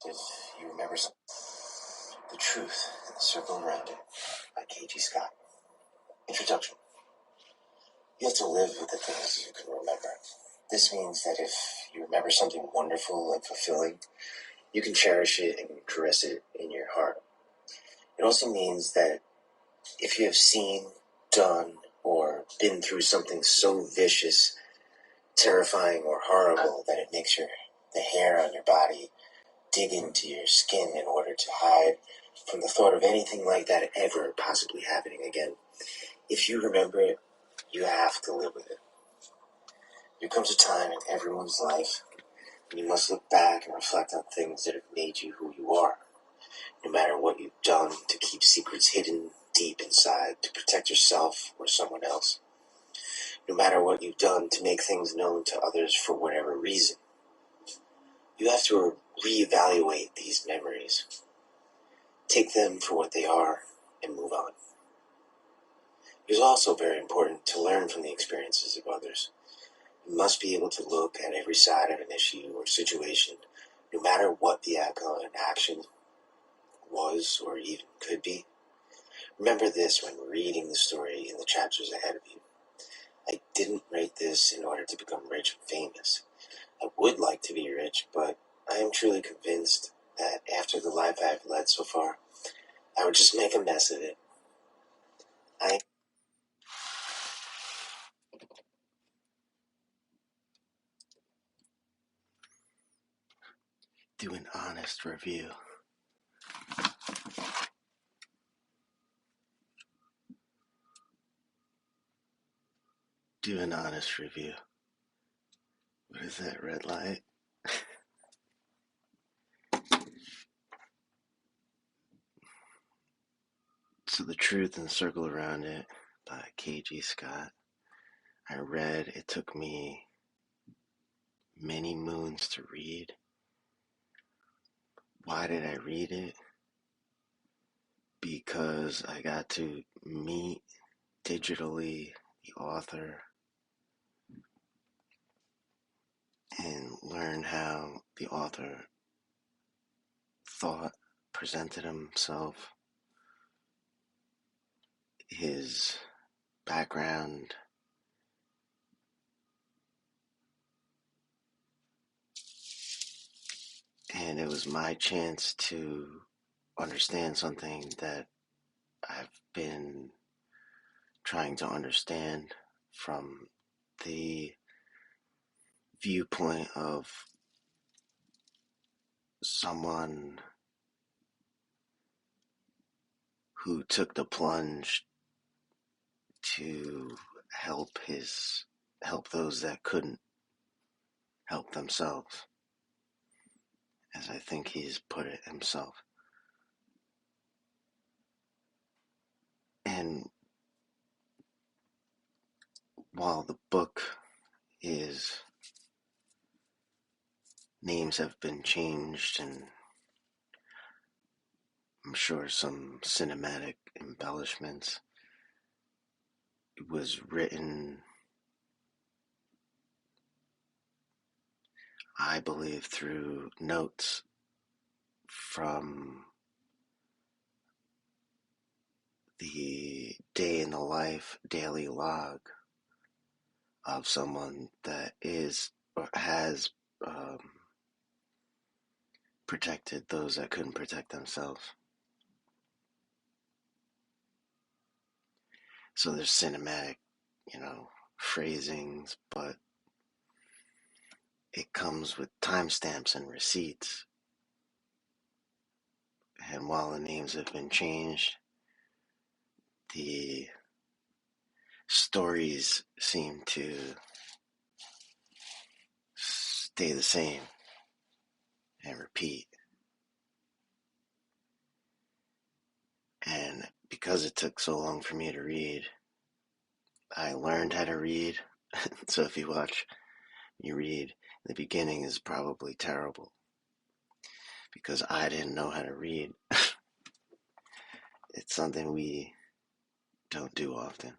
If you remember The Truth and the Circle Around It by K.G. Scott. Introduction. You have to live with the things you can remember. This means that if you remember something wonderful and fulfilling, you can cherish it and caress it in your heart. It also means that if you have seen, done, or been through something so vicious, terrifying, or horrible that it makes the hair on your body dig into your skin in order to hide from the thought of anything like that ever possibly happening again. If you remember it, you have to live with it. There comes a time in everyone's life when you must look back and reflect on things that have made you who you are. No matter what you've done to keep secrets hidden deep inside, to protect yourself or someone else. No matter what you've done to make things known to others for whatever reason. You have to reevaluate these memories. Take them for what they are and move on. It is also very important to learn from the experiences of others. You must be able to look at every side of an issue or situation, no matter what the outcome of an action was or even could be. Remember this when reading the story in the chapters ahead of you. I didn't write this in order to become rich and famous. I would like to be rich, but I am truly convinced that after the life I've led so far, I would just make a mess of it. Do an honest review. Do an honest review. What is that red light? So The Truth and the Circle Around It by K.G. Scott. I read, it took me many moons to read. Why did I read it? Because I got to meet digitally the author and learn how the author thought, presented himself, his background, and it was my chance to understand something that I've been trying to understand from the viewpoint of someone who took the plunge to help those that couldn't help themselves, as I think he's put it himself. And while the book is, names have been changed and I'm sure some cinematic embellishments, it was written, I believe, through notes from the day in the life daily log of someone that is or has protected those that couldn't protect themselves. So there's cinematic, phrasings, but it comes with timestamps and receipts. And while the names have been changed, the stories seem to stay the same and repeat. And because it took so long for me to read, I learned how to read. So if you read, the beginning is probably terrible because I didn't know how to read. It's something we don't do often.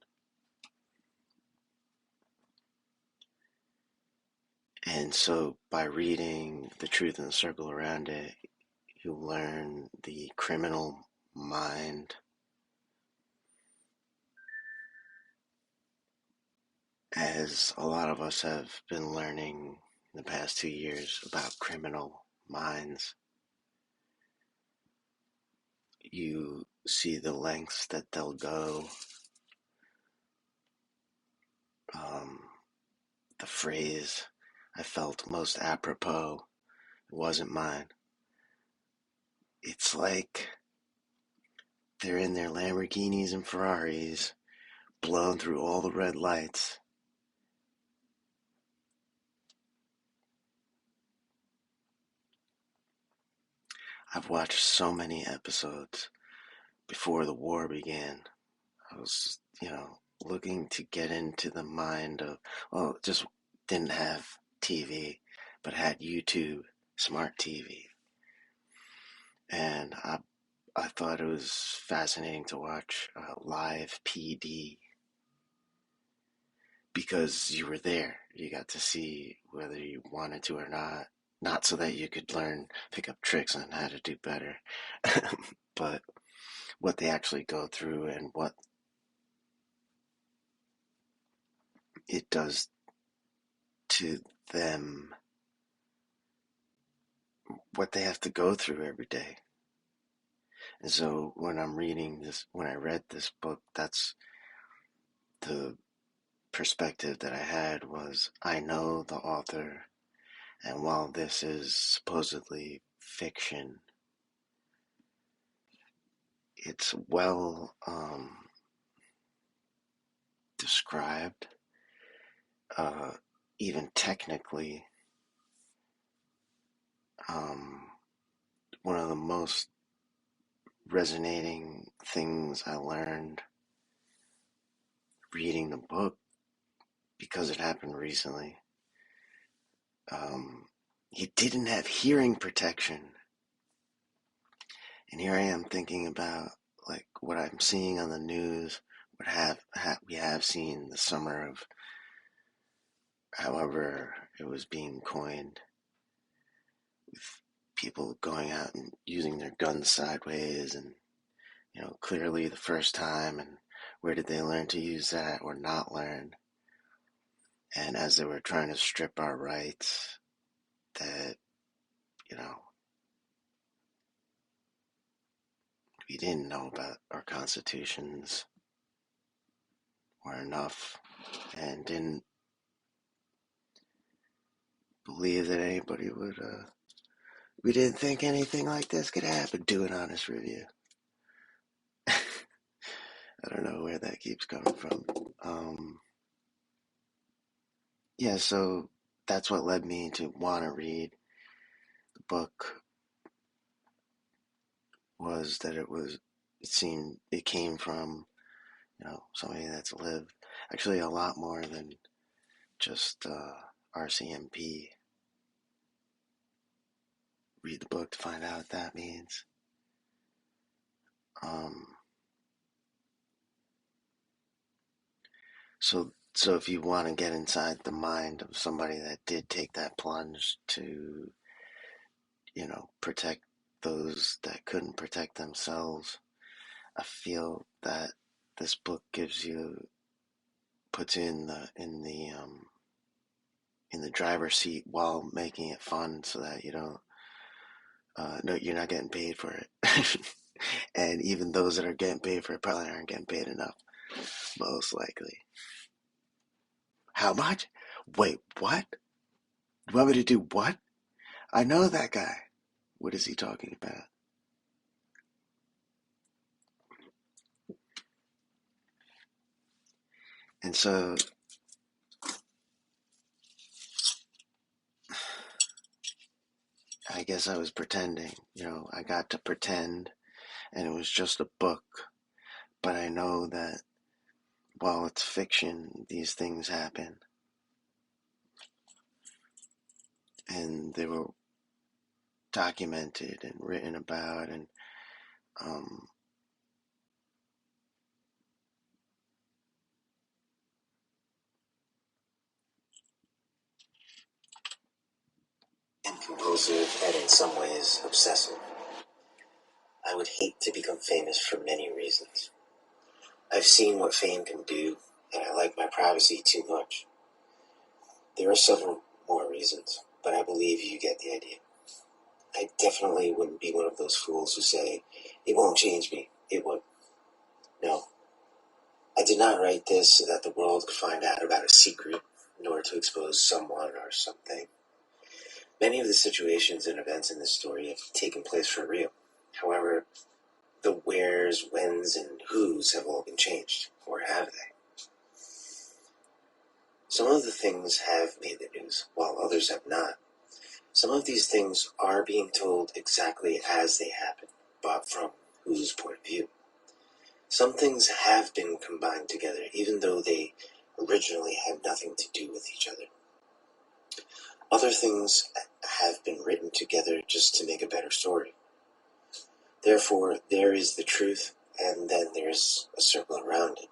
And so by reading The Truth and the Circle Around It, You learn the criminal mind, as a lot of us have been learning in the past 2 years about criminal minds. You see the lengths that they'll go. The phrase I felt most apropos, it wasn't mine. It's like they're in their Lamborghinis and Ferraris, blown through all the red lights. I've watched so many episodes before the war began. I was, looking to get into the mind of, well, just didn't have TV, but had YouTube, smart TV. And I thought it was fascinating to watch live PD because you were there. You got to see whether you wanted to or not. Not so that you could pick up tricks on how to do better, but what they actually go through and what it does to them, what they have to go through every day. And so when I read this book, that's the perspective that I had was I know the author, and while this is supposedly fiction, it's well described, even technically. One of the most resonating things I learned reading the book, because it happened recently, he didn't have hearing protection. And here I am thinking about like what I'm seeing on the news, we have seen the summer of however it was being coined, with people going out and using their guns sideways, and clearly the first time, and where did they learn to use that or not learn? And as they were trying to strip our rights, that we didn't know about our constitutions were enough, and didn't believe that anybody would we didn't think anything like this could happen. Do an honest review. I don't know where that keeps coming from. Yeah, so that's what led me to want to read the book, was that it came from, somebody that's lived actually a lot more than just RCMP. Read the book to find out what that means. So if you want to get inside the mind of somebody that did take that plunge to, protect those that couldn't protect themselves, I feel that this book puts you in the driver's seat while making it fun, so that you don't, no, you're not getting paid for it. And even those that are getting paid for it probably aren't getting paid enough, most likely. How much? Wait, what? You want me to do what? I know that guy. What is he talking about? And so I guess I was pretending. I got to pretend, and it was just a book. But I know that while it's fiction, these things happen. And they were documented and written about, and inconclusive and in some ways obsessive. I would hate to become famous for many reasons. I've seen what fame can do, and I like my privacy too much. There are several more reasons, but I believe you get the idea. I definitely wouldn't be one of those fools who say, it won't change me. It would. No. I did not write this so that the world could find out about a secret, nor to expose someone or something. Many of the situations and events in this story have taken place for real. However, the wheres, whens, and whos have all been changed, or have they? Some of the things have made the news, while others have not. Some of these things are being told exactly as they happen, but from whose point of view. Some things have been combined together, even though they originally had nothing to do with each other. Other things have been written together just to make a better story. Therefore, there is the truth, and then there's a circle around it.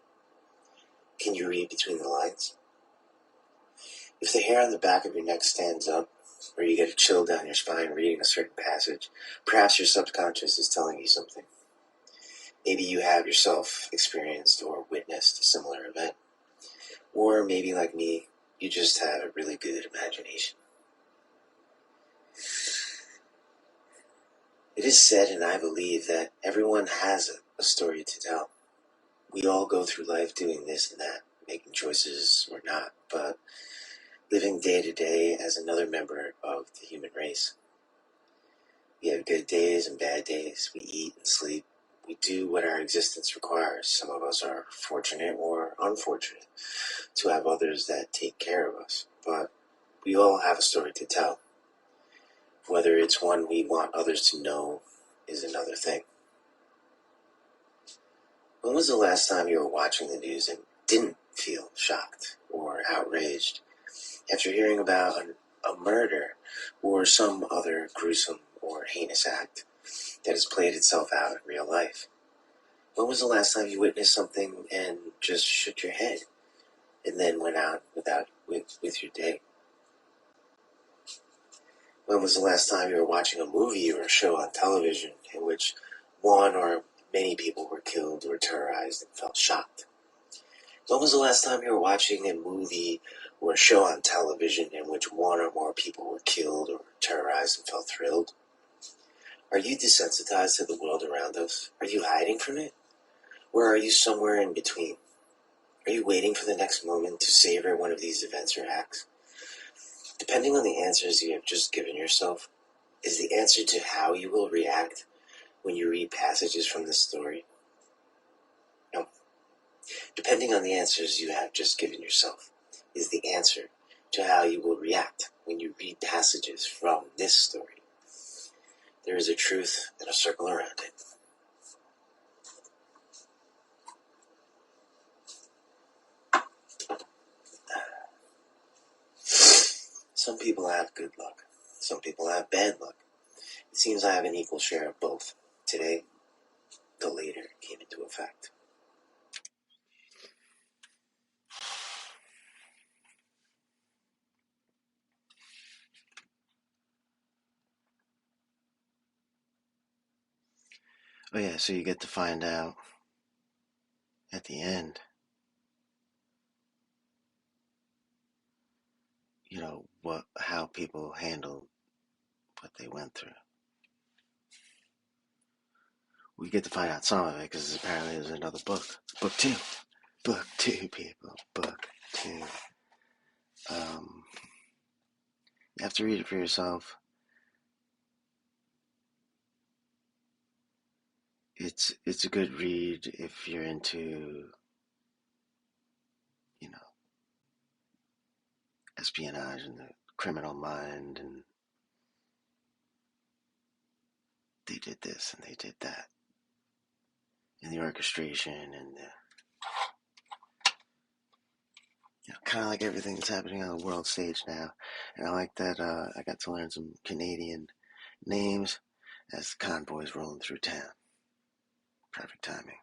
Can you read between the lines? If the hair on the back of your neck stands up, or you get a chill down your spine reading a certain passage, perhaps your subconscious is telling you something. Maybe you have yourself experienced or witnessed a similar event. Or maybe, like me, you just have a really good imagination. It is said, and I believe, that everyone has a story to tell. We all go through life doing this and that, making choices or not, but living day to day as another member of the human race. We have good days and bad days. We eat and sleep. We do what our existence requires. Some of us are fortunate or unfortunate to have others that take care of us, but we all have a story to tell. Whether it's one we want others to know is another thing. When was the last time you were watching the news and didn't feel shocked or outraged after hearing about a murder or some other gruesome or heinous act that has played itself out in real life? When was the last time you witnessed something and just shook your head and then went out with your day? When was the last time you were watching a movie or a show on television in which one or many people were killed or terrorized and felt shocked? When was the last time you were watching a movie or a show on television in which one or more people were killed or terrorized and felt thrilled? Are you desensitized to the world around us? Are you hiding from it? Or are you somewhere in between? Are you waiting for the next moment to savor one of these events or acts? Depending on the answers you have just given yourself, is the answer to how you will react when you read passages from this story? No. Depending on the answers you have just given yourself, is the answer to how you will react when you read passages from this story. There is a truth and a circle around it. Some people have good luck. Some people have bad luck. It seems I have an equal share of both. Today, the later came into effect. Oh yeah, so you get to find out at the end, how people handled what they went through. We get to find out some of it because apparently there's another book. Book two. Book two, people. Book two. You have to read it for yourself. It's a good read if you're into, espionage and the criminal mind, and they did this and they did that, and the orchestration, and kind of like everything that's happening on the world stage now. And I like that I got to learn some Canadian names as the convoy's rolling through town. Perfect timing.